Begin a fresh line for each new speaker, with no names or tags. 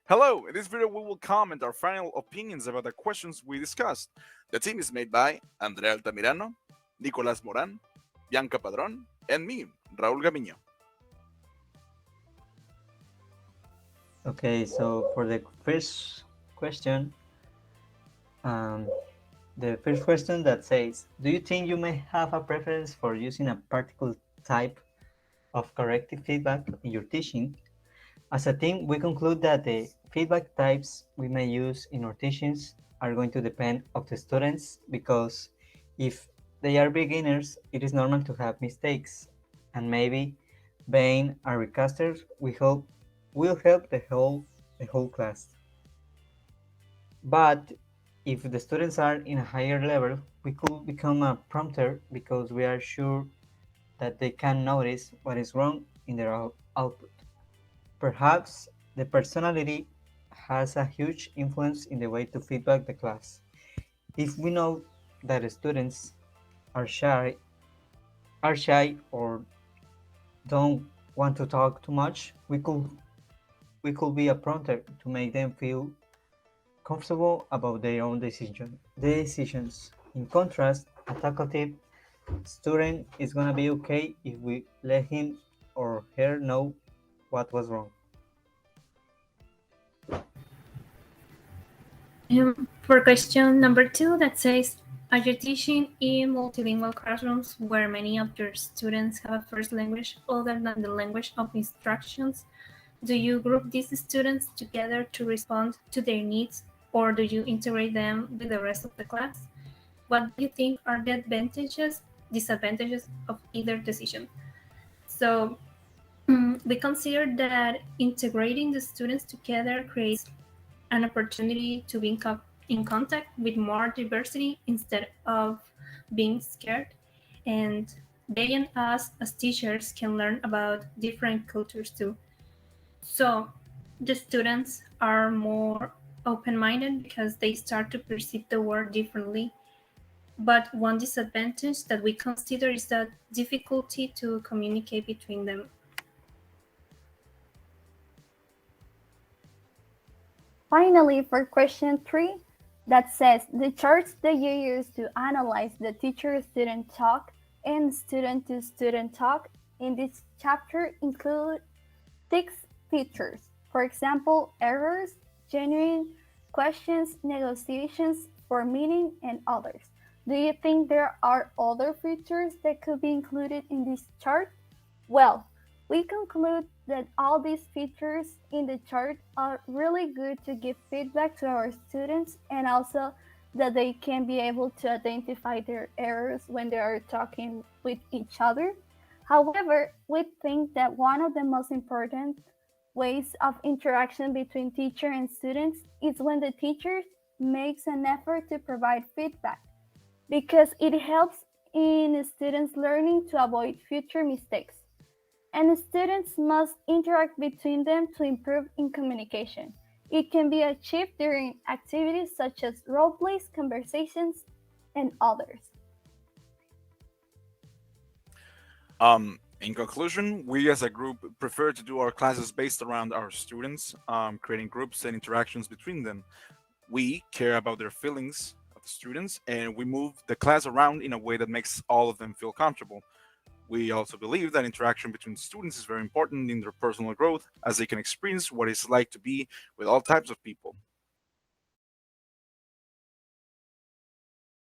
Hello, in this video we will comment our final opinions about the questions we discussed. The team is made by Andrea Altamirano, Nicolás Moran, Bianca Padrón, and me, Raúl Gamiño.
Okay, so for the first question, um, the first question that says, do you think you may have a preference for using a particular type of corrective feedback in your teaching? As a team, we conclude that the feedback types we may use in our teachings are going to depend of the students because if they are beginners, it is normal to have mistakes, and maybe being a recaster will help the whole class. But if the students are in a higher level, we could become a prompter because we are sure that they can notice what is wrong in their output. Perhaps the personality has a huge influence in the way to feedback the class. If we know that students are shy or don't want to talk too much, we could be a prompter to make them feel comfortable about their own decisions. In contrast, a talkative student is gonna be okay if we let him or her know what was wrong.
For question number 2, that says, are you teaching in multilingual classrooms where many of your students have a first language other than the language of instructions? Do you group these students together to respond to their needs, or do you integrate them with the rest of the class? What do you think are the disadvantages of either decision? So, we consider that integrating the students together creates an opportunity to be in contact with more diversity instead of being scared. And they and us as teachers can learn about different cultures too. So the students are more open minded because they start to perceive the world differently. But one disadvantage that we consider is the difficulty to communicate between them.
Finally, for question 3, that says the charts that you use to analyze the teacher-student talk and student-to-student talk in this chapter include 6 features. For example, errors, genuine questions, negotiations for meaning, and others. Do you think there are other features that could be included in this chart? Well, we conclude that all these features in the chart are really good to give feedback to our students and also that they can be able to identify their errors when they are talking with each other. However, we think that one of the most important ways of interaction between teacher and students is when the teacher makes an effort to provide feedback because it helps in students learning to avoid future mistakes and students must interact between them to improve in communication. It can be achieved during activities such as role plays, conversations, and others.
In conclusion, we as a group prefer to do our classes based around our students, creating groups and interactions between them. We care about their feelings of the students, and we move the class around in a way that makes all of them feel comfortable. We also believe that interaction between students is very important in their personal growth as they can experience what it's like to be with all types of people.